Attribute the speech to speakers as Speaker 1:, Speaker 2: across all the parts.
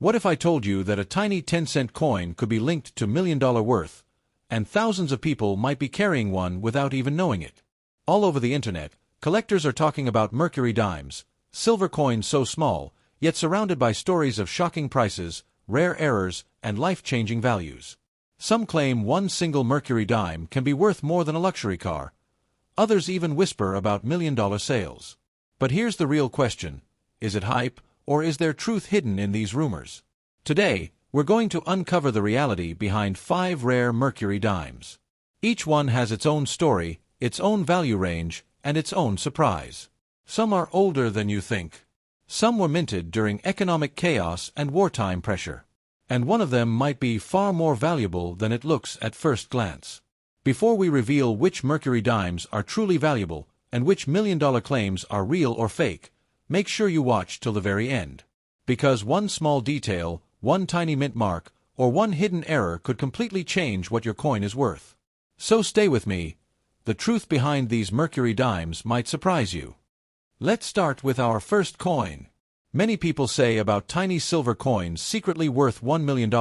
Speaker 1: What if I told you that a tiny 10-cent coin could be linked to million-dollar worth, and thousands of people might be carrying one without even knowing it? All over the internet, collectors are talking about Mercury dimes, silver coins so small, yet surrounded by stories of shocking prices, rare errors, and life-changing values. Some claim one single Mercury dime can be worth more than a luxury car. Others even whisper about million-dollar sales. But here's the real question. Is it hype, or is there truth hidden in these rumors? Today, we're going to uncover the reality behind 5 rare Mercury dimes. Each one has its own story, its own value range, and its own surprise. Some are older than you think. Some were minted during economic chaos and wartime pressure. And one of them might be far more valuable than it looks at first glance. Before we reveal which Mercury dimes are truly valuable and which million-dollar claims are real or fake, make sure you watch till the very end. Because one small detail, one tiny mint mark, or one hidden error could completely change what your coin is worth. So stay with me. The truth behind these Mercury dimes might surprise you. Let's start with our first coin. Many people say about tiny silver coins secretly worth $1 million,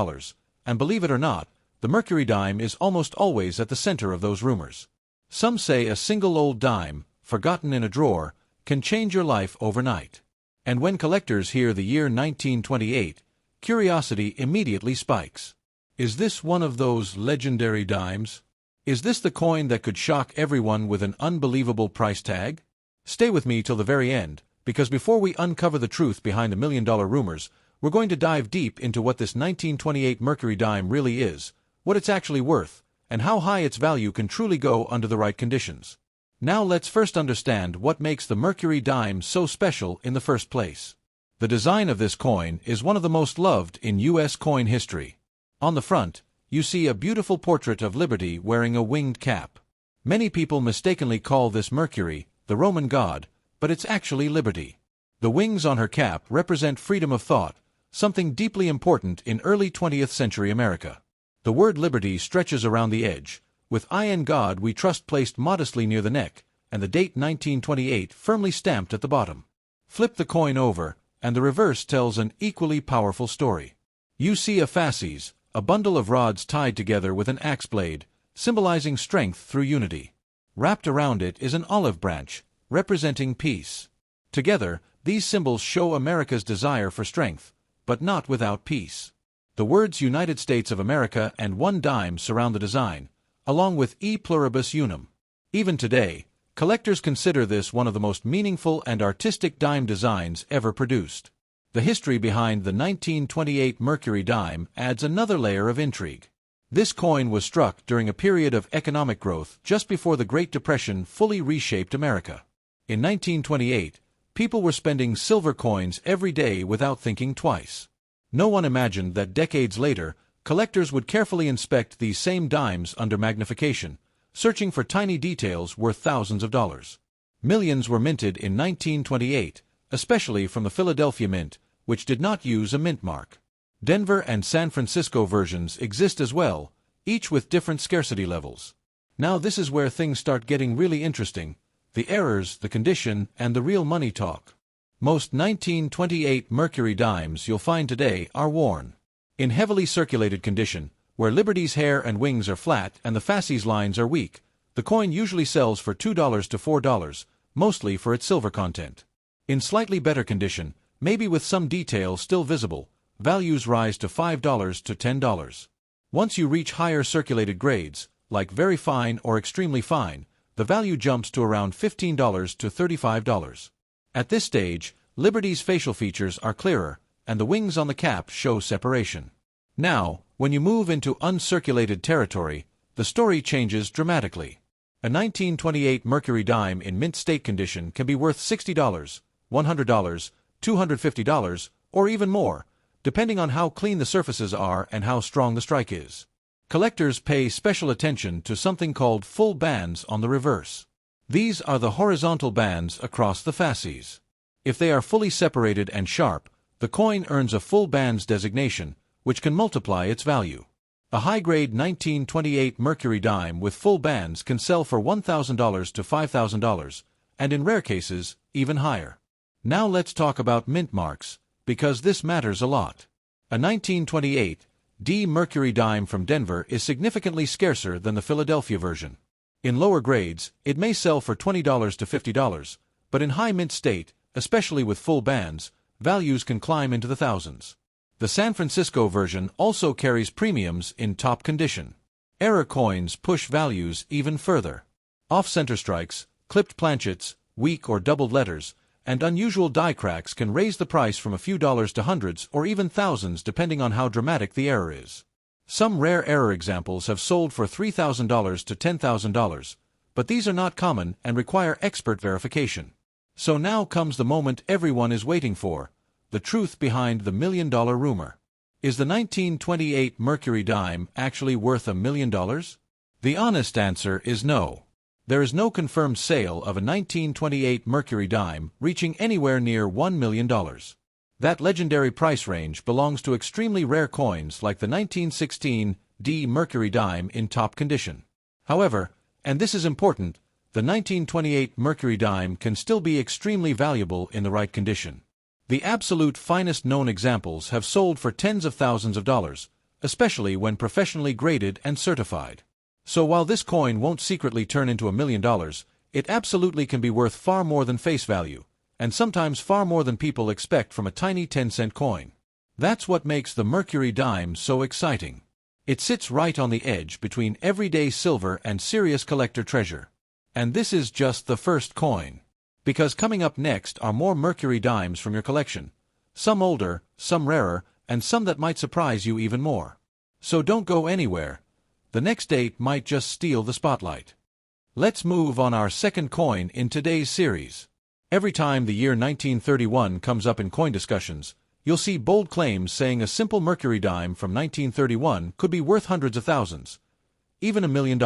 Speaker 1: and believe it or not, the Mercury dime is almost always at the center of those rumors. Some say a single old dime, forgotten in a drawer, can change your life overnight. And when collectors hear the year 1928, curiosity immediately spikes. Is this one of those legendary dimes? Is this the coin that could shock everyone with an unbelievable price tag? Stay with me till the very end, because before we uncover the truth behind the million-dollar rumors, we're going to dive deep into what this 1928 Mercury dime really is, what it's actually worth, and how high its value can truly go under the right conditions. Now let's first understand what makes the Mercury dime so special in the first place. The design of this coin is one of the most loved in U.S. coin history. On the front, you see a beautiful portrait of Liberty wearing a winged cap. Many people mistakenly call this Mercury, the Roman god, but it's actually Liberty. The wings on her cap represent freedom of thought, something deeply important in early 20th century America. The word liberty stretches around the edge, with "I in God we trust" placed modestly near the neck, and the date 1928 firmly stamped at the bottom. Flip the coin over, and the reverse tells an equally powerful story. You see a fasces, a bundle of rods tied together with an axe blade, symbolizing strength through unity. Wrapped around it is an olive branch, representing peace. Together, these symbols show America's desire for strength, but not without peace. The words United States of America and one dime surround the design, along with E pluribus unum. Even today, collectors consider this one of the most meaningful and artistic dime designs ever produced. The history behind the 1928 Mercury dime adds another layer of intrigue. This coin was struck during a period of economic growth just before the Great Depression fully reshaped America. In 1928, people were spending silver coins every day without thinking twice. No one imagined that decades later, collectors would carefully inspect these same dimes under magnification, searching for tiny details worth thousands of dollars. Millions were minted in 1928, especially from the Philadelphia Mint, which did not use a mint mark. Denver and San Francisco versions exist as well, each with different scarcity levels. Now this is where things start getting really interesting. The errors, the condition, and the real money talk. Most 1928 Mercury dimes you'll find today are worn. In heavily circulated condition, where Liberty's hair and wings are flat and the fasces lines are weak, the coin usually sells for $2 to $4, mostly for its silver content. In slightly better condition, maybe with some detail still visible, values rise to $5 to $10. Once you reach higher circulated grades, like very fine or extremely fine, the value jumps to around $15 to $35. At this stage, Liberty's facial features are clearer, and the wings on the cap show separation. Now, when you move into uncirculated territory, the story changes dramatically. A 1928 Mercury dime in mint state condition can be worth $60, $100, $250, or even more, depending on how clean the surfaces are and how strong the strike is. Collectors pay special attention to something called full bands on the reverse. These are the horizontal bands across the fasces. If they are fully separated and sharp, the coin earns a full bands designation, which can multiply its value. A high-grade 1928 Mercury dime with full bands can sell for $1,000 to $5,000, and in rare cases, even higher. Now let's talk about mint marks, because this matters a lot. A 1928 D Mercury dime from Denver is significantly scarcer than the Philadelphia version. In lower grades, it may sell for $20 to $50, but in high mint state, especially with full bands, values can climb into the thousands. The San Francisco version also carries premiums in top condition. Error coins push values even further. Off-center strikes, clipped planchets, weak or doubled letters, and unusual die cracks can raise the price from a few dollars to hundreds or even thousands depending on how dramatic the error is. Some rare error examples have sold for $3,000 to $10,000, but these are not common and require expert verification. So now comes the moment everyone is waiting for, the truth behind the million-dollar rumor. Is the 1928 Mercury dime actually worth $1 million? The honest answer is no. There is no confirmed sale of a 1928 Mercury dime reaching anywhere near $1 million. That legendary price range belongs to extremely rare coins like the 1916 D Mercury dime in top condition. However, and this is important, the 1928 Mercury dime can still be extremely valuable in the right condition. The absolute finest known examples have sold for tens of thousands of dollars, especially when professionally graded and certified. So while this coin won't secretly turn into $1 million, it absolutely can be worth far more than face value, and sometimes far more than people expect from a tiny 10-cent coin. That's what makes the Mercury dime so exciting. It sits right on the edge between everyday silver and serious collector treasure. And this is just the first coin. Because coming up next are more Mercury dimes from your collection. Some older, some rarer, and some that might surprise you even more. So don't go anywhere. The next date might just steal the spotlight. Let's move on our second coin in today's series. Every time the year 1931 comes up in coin discussions, you'll see bold claims saying a simple Mercury dime from 1931 could be worth hundreds of thousands, even $1 million.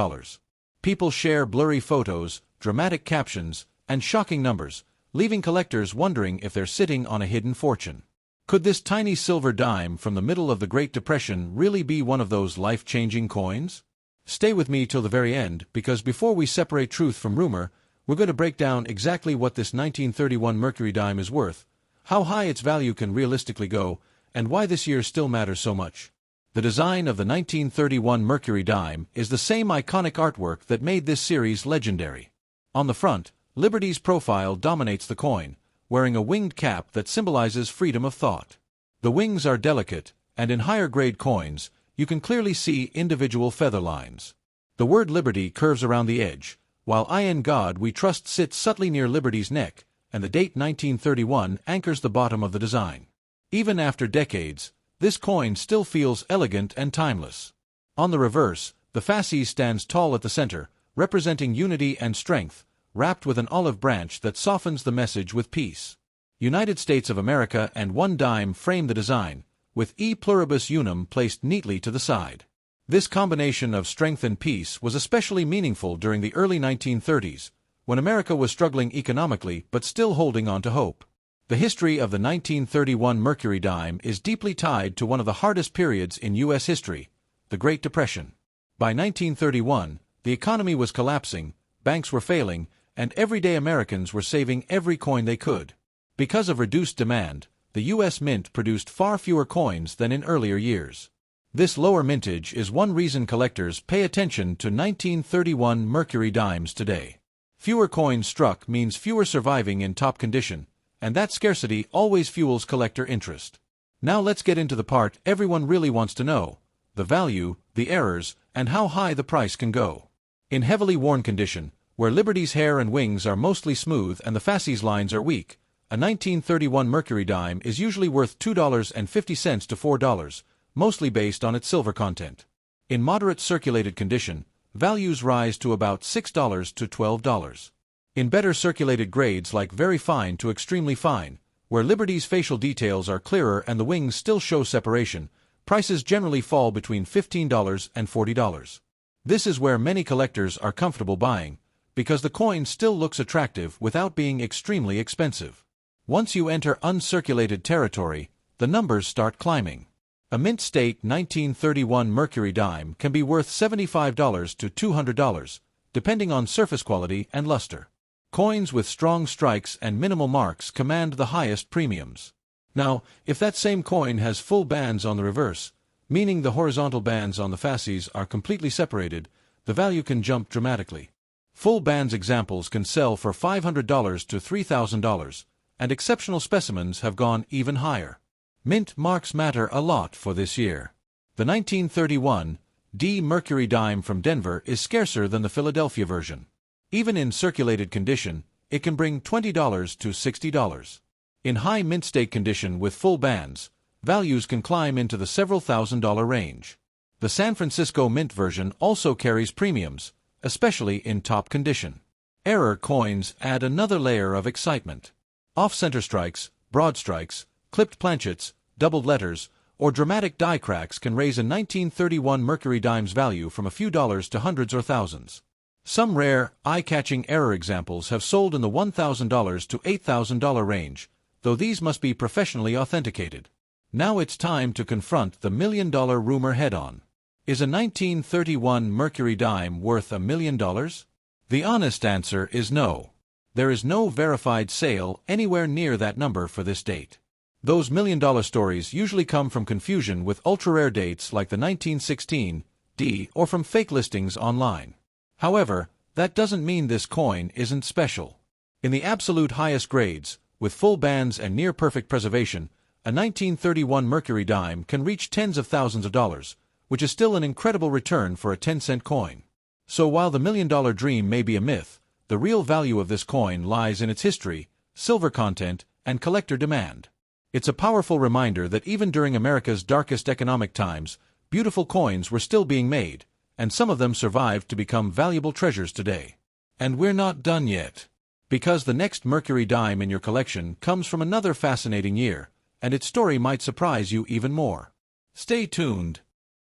Speaker 1: People share blurry photos, dramatic captions, and shocking numbers, leaving collectors wondering if they're sitting on a hidden fortune. Could this tiny silver dime from the middle of the Great Depression really be one of those life-changing coins? Stay with me till the very end, because before we separate truth from rumor, we're going to break down exactly what this 1931 Mercury dime is worth, how high its value can realistically go, and why this year still matters so much. The design of the 1931 Mercury dime is the same iconic artwork that made this series legendary. On the front, Liberty's profile dominates the coin, wearing a winged cap that symbolizes freedom of thought. The wings are delicate, and in higher-grade coins, you can clearly see individual feather lines. The word Liberty curves around the edge, while I in God We Trust sits subtly near Liberty's neck, and the date 1931 anchors the bottom of the design. Even after decades, this coin still feels elegant and timeless. On the reverse, the fasces stands tall at the center, representing unity and strength, wrapped with an olive branch that softens the message with peace. United States of America and one dime frame the design, with E pluribus unum placed neatly to the side. This combination of strength and peace was especially meaningful during the early 1930s, when America was struggling economically but still holding on to hope. The history of the 1931 Mercury dime is deeply tied to one of the hardest periods in U.S. history, the Great Depression. By 1931, the economy was collapsing, banks were failing, and everyday Americans were saving every coin they could. Because of reduced demand, the U.S. Mint produced far fewer coins than in earlier years. This lower mintage is one reason collectors pay attention to 1931 Mercury dimes today. Fewer coins struck means fewer surviving in top condition, and that scarcity always fuels collector interest. Now let's get into the part everyone really wants to know: the value, the errors, and how high the price can go. In heavily worn condition, where Liberty's hair and wings are mostly smooth and the fasces lines are weak, a 1931 Mercury dime is usually worth $2.50 to $4, mostly based on its silver content. In moderate circulated condition, values rise to about $6 to $12. In better circulated grades like very fine to extremely fine, where Liberty's facial details are clearer and the wings still show separation, prices generally fall between $15 and $40. This is where many collectors are comfortable buying, because the coin still looks attractive without being extremely expensive. Once you enter uncirculated territory, the numbers start climbing. A mint state 1931 Mercury dime can be worth $75 to $200, depending on surface quality and luster. Coins with strong strikes and minimal marks command the highest premiums. Now, if that same coin has full bands on the reverse, meaning the horizontal bands on the faces are completely separated, the value can jump dramatically. Full bands examples can sell for $500 to $3,000, and exceptional specimens have gone even higher. Mint marks matter a lot for this year. The 1931 D Mercury dime from Denver is scarcer than the Philadelphia version. Even in circulated condition, it can bring $20 to $60. In high mint state condition with full bands, values can climb into the several $1,000s range. The San Francisco mint version also carries premiums, especially in top condition. Error coins add another layer of excitement. Off-center strikes, broad strikes, clipped planchets, doubled letters, or dramatic die cracks can raise a 1931 Mercury dime's value from a few dollars to hundreds or thousands. Some rare, eye-catching error examples have sold in the $1,000 to $8,000 range, though these must be professionally authenticated. Now it's time to confront the million-dollar rumor head-on. Is a 1931 Mercury dime worth $1 million? The honest answer is no. There is no verified sale anywhere near that number for this date. Those million-dollar stories usually come from confusion with ultra-rare dates like the 1916 D or from fake listings online. However, that doesn't mean this coin isn't special. In the absolute highest grades, with full bands and near-perfect preservation, a 1931 Mercury dime can reach tens of thousands of dollars, which is still an incredible return for a 10-cent coin. So while the million-dollar dream may be a myth, the real value of this coin lies in its history, silver content, and collector demand. It's a powerful reminder that even during America's darkest economic times, beautiful coins were still being made, and some of them survived to become valuable treasures today. And we're not done yet. Because the next Mercury dime in your collection comes from another fascinating year, and its story might surprise you even more. Stay tuned.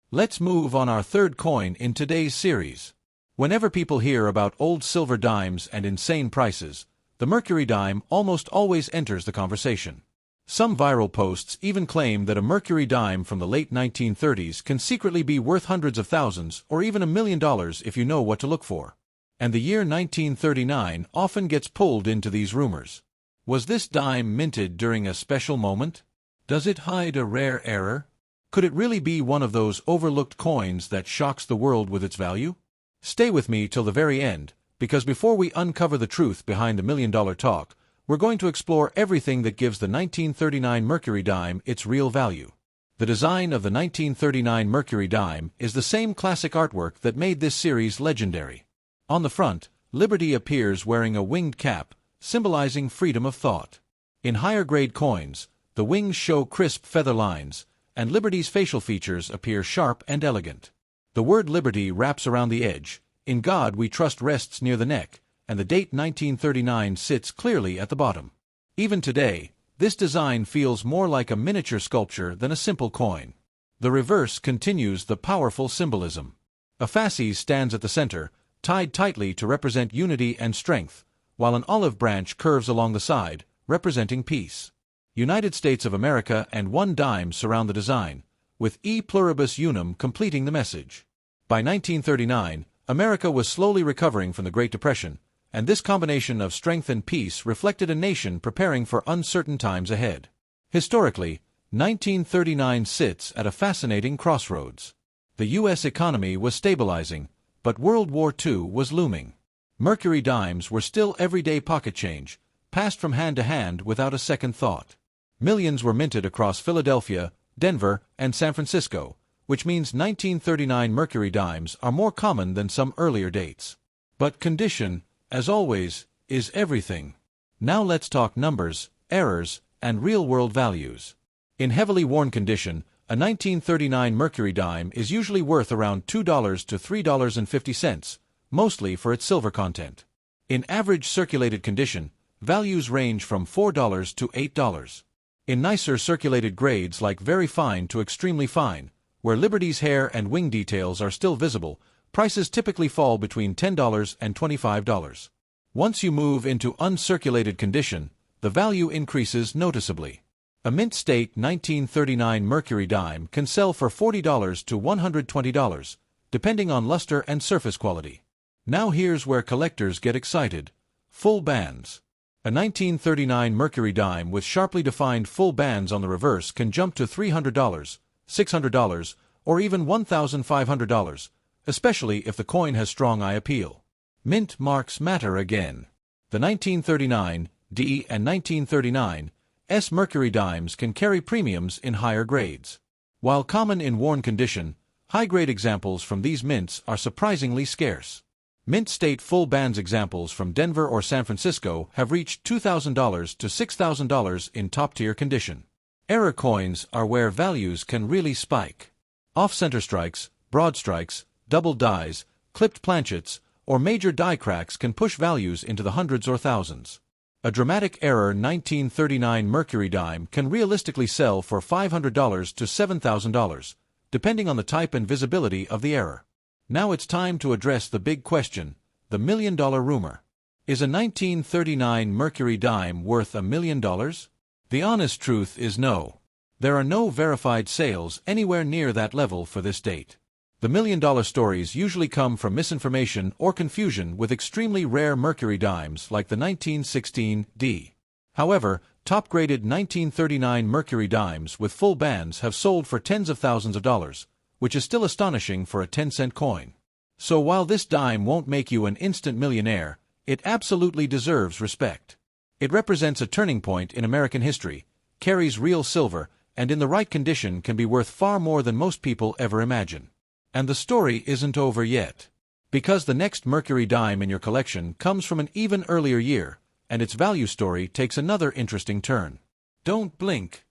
Speaker 1: Let's move on our third coin in today's series. Whenever people hear about old silver dimes and insane prices, the Mercury dime almost always enters the conversation. Some viral posts even claim that a Mercury dime from the late 1930s can secretly be worth hundreds of thousands or even $1 million if you know what to look for. And the year 1939 often gets pulled into these rumors. Was this dime minted during a special moment? Does it hide a rare error? Could it really be one of those overlooked coins that shocks the world with its value? Stay with me till the very end, because before we uncover the truth behind the million-dollar talk, we're going to explore everything that gives the 1939 Mercury dime its real value. The design of the 1939 Mercury dime is the same classic artwork that made this series legendary. On the front, Liberty appears wearing a winged cap, symbolizing freedom of thought. In higher-grade coins, the wings show crisp feather lines, and Liberty's facial features appear sharp and elegant. The word Liberty wraps around the edge, "In God We Trust" rests near the neck, and the date 1939 sits clearly at the bottom. Even today, this design feels more like a miniature sculpture than a simple coin. The reverse continues the powerful symbolism. A fasces stands at the center, tied tightly to represent unity and strength, while an olive branch curves along the side, representing peace. United States of America and one dime surround the design, with E pluribus unum completing the message. By 1939, America was slowly recovering from the Great Depression, and this combination of strength and peace reflected a nation preparing for uncertain times ahead. Historically, 1939 sits at a fascinating crossroads. The U.S. economy was stabilizing, but World War II was looming. Mercury dimes were still everyday pocket change, passed from hand to hand without a second thought. Millions were minted across Philadelphia, Denver, and San Francisco, which means 1939 Mercury dimes are more common than some earlier dates. But condition, as always, is everything. Now let's talk numbers, errors, and real-world values. In heavily worn condition, a 1939 Mercury dime is usually worth around $2 to $3.50, mostly for its silver content. In average circulated condition, values range from $4 to $8. In nicer circulated grades like very fine to extremely fine, where Liberty's hair and wing details are still visible, prices typically fall between $10 and $25. Once you move into uncirculated condition, the value increases noticeably. A mint state 1939 Mercury dime can sell for $40 to $120, depending on luster and surface quality. Now here's where collectors get excited. Full bands. A 1939 Mercury dime with sharply defined full bands on the reverse can jump to $300, $600, or even $1,500, especially if the coin has strong eye appeal. Mint marks matter again. The 1939 D and 1939 S Mercury dimes can carry premiums in higher grades. While common in worn condition, high-grade examples from these mints are surprisingly scarce. Mint State full bands examples from Denver or San Francisco have reached $2,000 to $6,000 in top-tier condition. Error coins are where values can really spike. Off-center strikes, broad strikes, double dies, clipped planchets, or major die cracks can push values into the hundreds or thousands. A dramatic error 1939 Mercury dime can realistically sell for $500 to $7,000, depending on the type and visibility of the error. Now it's time to address the big question, the million-dollar rumor. Is a 1939 Mercury dime worth $1 million? The honest truth is no. There are no verified sales anywhere near that level for this date. The million-dollar stories usually come from misinformation or confusion with extremely rare Mercury dimes like the 1916 D. However, top-graded 1939 Mercury dimes with full bands have sold for tens of thousands of dollars, which is still astonishing for a 10-cent coin. So while this dime won't make you an instant millionaire, it absolutely deserves respect. It represents a turning point in American history, carries real silver, and in the right condition can be worth far more than most people ever imagine. And the story isn't over yet. Because the next Mercury dime in your collection comes from an even earlier year, and its value story takes another interesting turn. Don't blink.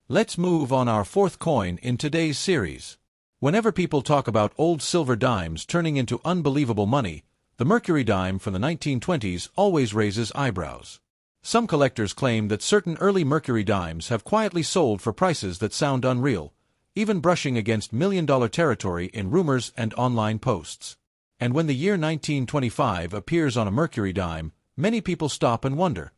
Speaker 1: Let's move on our fourth coin in today's series. Whenever people talk about old silver dimes turning into unbelievable money, the Mercury dime from the 1920s always raises eyebrows. Some collectors claim that certain early Mercury dimes have quietly sold for prices that sound unreal, even brushing against million-dollar territory in rumors and online posts. And when the year 1925 appears on a Mercury dime, many people stop and wonder,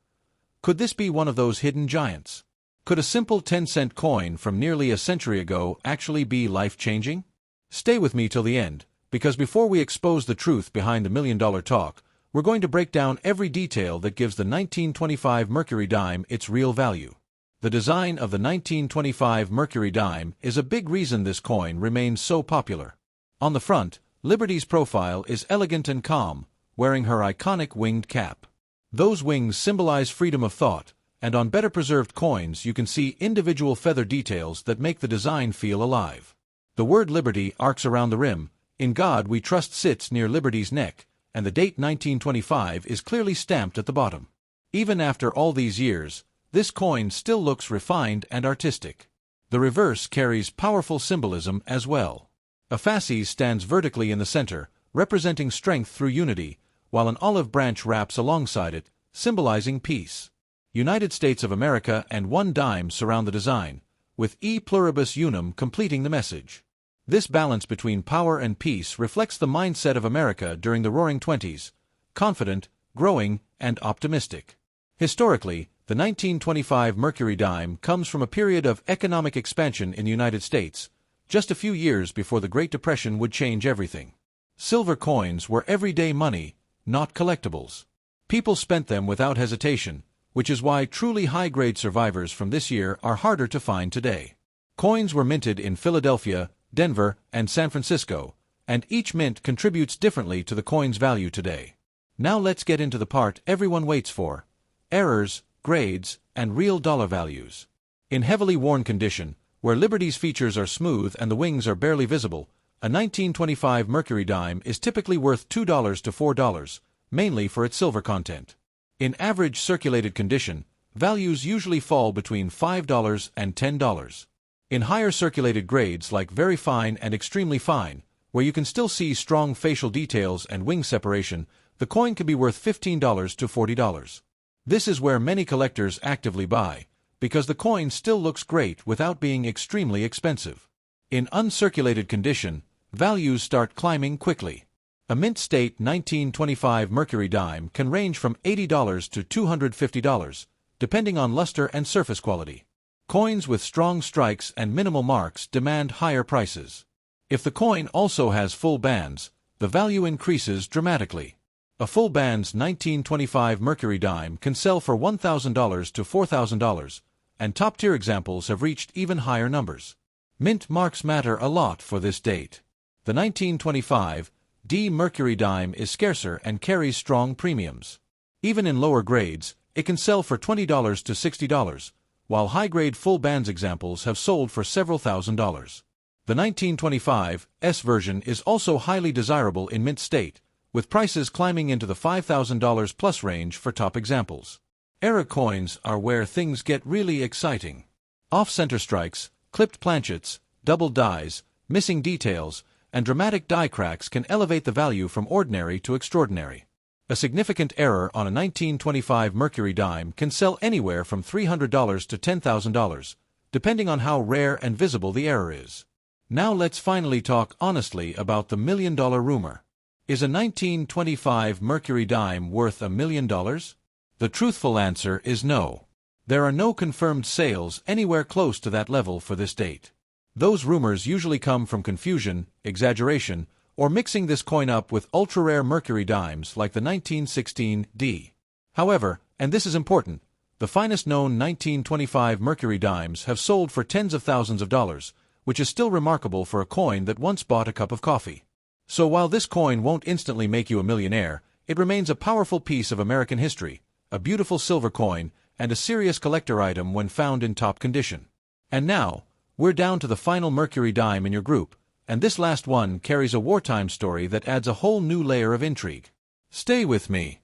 Speaker 1: could this be one of those hidden giants? Could a simple 10-cent coin from nearly a century ago actually be life-changing? Stay with me till the end, because before we expose the truth behind the million-dollar talk, we're going to break down every detail that gives the 1925 Mercury dime its real value. The design of the 1925 Mercury dime is a big reason this coin remains so popular. On the front, Liberty's profile is elegant and calm, wearing her iconic winged cap. Those wings symbolize freedom of thought, and on better-preserved coins you can see individual feather details that make the design feel alive. The word Liberty arcs around the rim, "In God We Trust" sits near Liberty's neck, and the date 1925 is clearly stamped at the bottom. Even after all these years, this coin still looks refined and artistic. The reverse carries powerful symbolism as well. A fasces stands vertically in the center, representing strength through unity, while an olive branch wraps alongside it, symbolizing peace. United States of America and one dime surround the design, with E pluribus unum completing the message. This balance between power and peace reflects the mindset of America during the Roaring Twenties, confident, growing, and optimistic. Historically, the 1925 Mercury dime comes from a period of economic expansion in the United States, just a few years before the Great Depression would change everything. Silver coins were everyday money, not collectibles. People spent them without hesitation, which is why truly high-grade survivors from this year are harder to find today. Coins were minted in Philadelphia, Denver, and San Francisco, and each mint contributes differently to the coin's value today. Now let's get into the part everyone waits for: errors, grades, and real dollar values. In heavily worn condition, where Liberty's features are smooth and the wings are barely visible, a 1925 Mercury dime is typically worth $2 to $4, mainly for its silver content. In average circulated condition, values usually fall between $5 and $10. In higher circulated grades like very fine and extremely fine, where you can still see strong facial details and wing separation, the coin can be worth $15 to $40. This is where many collectors actively buy, because the coin still looks great without being extremely expensive. In uncirculated condition, values start climbing quickly. A Mint State 1925 Mercury dime can range from $80 to $250, depending on luster and surface quality. Coins with strong strikes and minimal marks demand higher prices. If the coin also has full bands, the value increases dramatically. A full band's 1925 Mercury dime can sell for $1,000 to $4,000, and top-tier examples have reached even higher numbers. Mint marks matter a lot for this date. The 1925 D Mercury dime is scarcer and carries strong premiums. Even in lower grades, it can sell for $20 to $60, while high-grade full bands examples have sold for several $1,000s. The 1925 S version is also highly desirable in mint state, with prices climbing into the $5,000 plus range for top examples. Era coins are where things get really exciting. Off-center strikes, clipped planchets, double dies, missing details, and dramatic die cracks can elevate the value from ordinary to extraordinary. A significant error on a 1925 Mercury dime can sell anywhere from $300 to $10,000, depending on how rare and visible the error is. Now let's finally talk honestly about the million-dollar rumor. Is a 1925 Mercury dime worth $1 million? The truthful answer is no. There are no confirmed sales anywhere close to that level for this date. Those rumors usually come from confusion, exaggeration, or mixing this coin up with ultra-rare Mercury dimes like the 1916 D. However, and this is important, the finest known 1925 Mercury dimes have sold for tens of thousands of dollars, which is still remarkable for a coin that once bought a cup of coffee. So while this coin won't instantly make you a millionaire, it remains a powerful piece of American history, a beautiful silver coin, and a serious collector item when found in top condition. And now, we're down to the final Mercury dime in your group, and this last one carries a wartime story that adds a whole new layer of intrigue. Stay with me.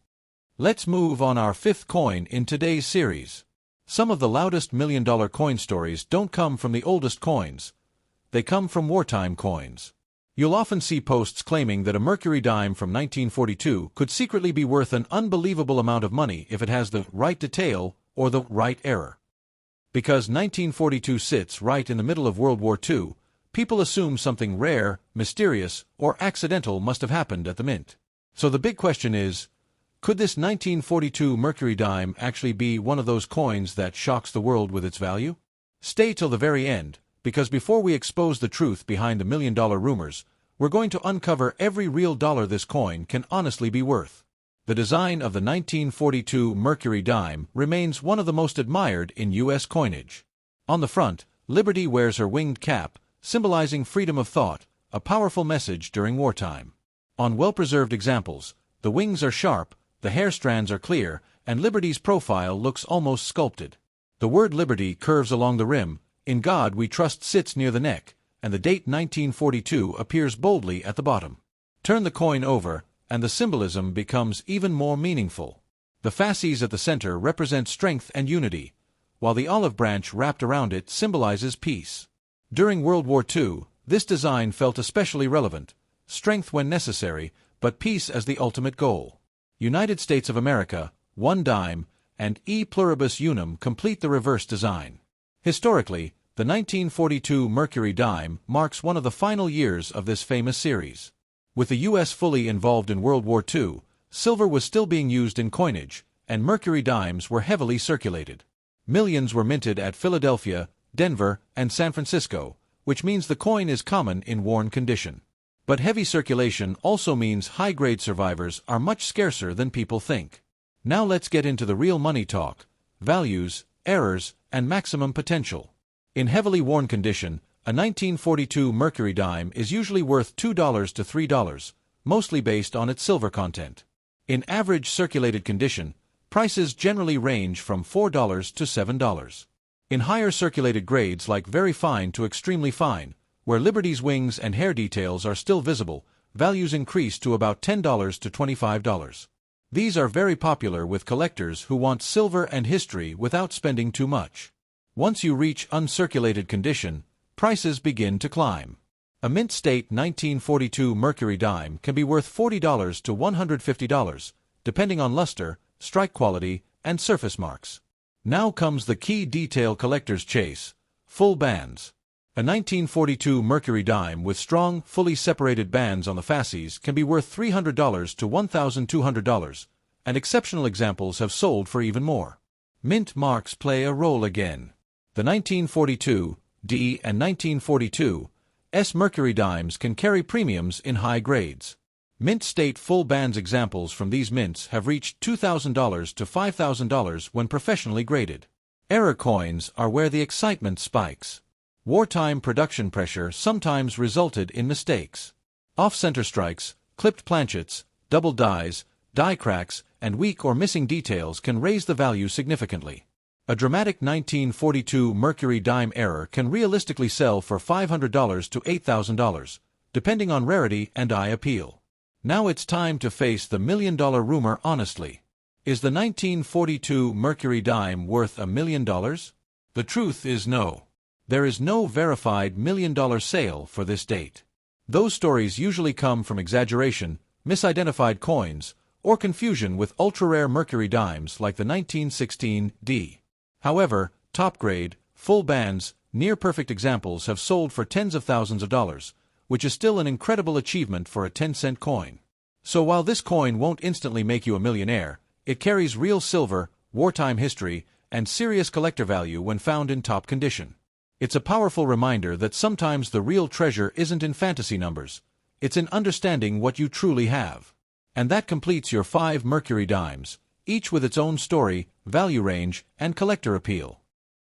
Speaker 1: Let's move on our fifth coin in today's series. Some of the loudest million-dollar coin stories don't come from the oldest coins. They come from wartime coins. You'll often see posts claiming that a Mercury dime from 1942 could secretly be worth an unbelievable amount of money if it has the right detail or the right error. Because 1942 sits right in the middle of World War II, people assume something rare, mysterious, or accidental must have happened at the mint. So the big question is, could this 1942 Mercury dime actually be one of those coins that shocks the world with its value? Stay till the very end, because before we expose the truth behind the million-dollar rumors, we're going to uncover every real dollar this coin can honestly be worth. The design of the 1942 Mercury dime remains one of the most admired in U.S. coinage. On the front, Liberty wears her winged cap, symbolizing freedom of thought, a powerful message during wartime. On well-preserved examples, the wings are sharp, the hair strands are clear, and Liberty's profile looks almost sculpted. The word Liberty curves along the rim, "In God We Trust" sits near the neck, and the date 1942 appears boldly at the bottom. Turn the coin over, and the symbolism becomes even more meaningful. The fasces at the center represent strength and unity, while the olive branch wrapped around it symbolizes peace. During World War II, this design felt especially relevant, strength when necessary, but peace as the ultimate goal. United States of America, one dime, and E pluribus unum complete the reverse design. Historically, the 1942 Mercury dime marks one of the final years of this famous series. With the U.S. fully involved in World War II, silver was still being used in coinage, and Mercury dimes were heavily circulated. Millions were minted at Philadelphia, Denver, and San Francisco, which means the coin is common in worn condition. But heavy circulation also means high-grade survivors are much scarcer than people think. Now let's get into the real money talk: values, errors, and maximum potential. In heavily worn condition, a 1942 Mercury dime is usually worth $2 to $3, mostly based on its silver content. In average circulated condition, prices generally range from $4 to $7. In higher circulated grades like very fine to extremely fine, where Liberty's wings and hair details are still visible, values increase to about $10 to $25. These are very popular with collectors who want silver and history without spending too much. Once you reach uncirculated condition, prices begin to climb. A mint state 1942 Mercury dime can be worth $40 to $150, depending on luster, strike quality, and surface marks. Now comes the key detail collectors chase: full bands. A 1942 Mercury dime with strong, fully separated bands on the fasces can be worth $300 to $1,200, and exceptional examples have sold for even more. Mint marks play a role again. The 1942 D and 1942 S Mercury dimes can carry premiums in high grades. Mint State full bands examples from these mints have reached $2,000 to $5,000 when professionally graded. Error coins are where the excitement spikes. Wartime production pressure sometimes resulted in mistakes. Off-center strikes, clipped planchets, double dies, die cracks, and weak or missing details can raise the value significantly. A dramatic 1942 Mercury dime error can realistically sell for $500 to $8,000, depending on rarity and eye appeal. Now it's time to face the million-dollar rumor honestly. Is the 1942 Mercury dime worth $1 million? The truth is no. There is no verified million-dollar sale for this date. Those stories usually come from exaggeration, misidentified coins, or confusion with ultra-rare Mercury dimes like the 1916 D. However, top-grade, full bands, near-perfect examples have sold for tens of thousands of dollars, which is still an incredible achievement for a 10-cent coin. So while this coin won't instantly make you a millionaire, it carries real silver, wartime history, and serious collector value when found in top condition. It's a powerful reminder that sometimes the real treasure isn't in fantasy numbers, it's in understanding what you truly have. And that completes your 5 Mercury dimes, each with its own story, value range, and collector appeal.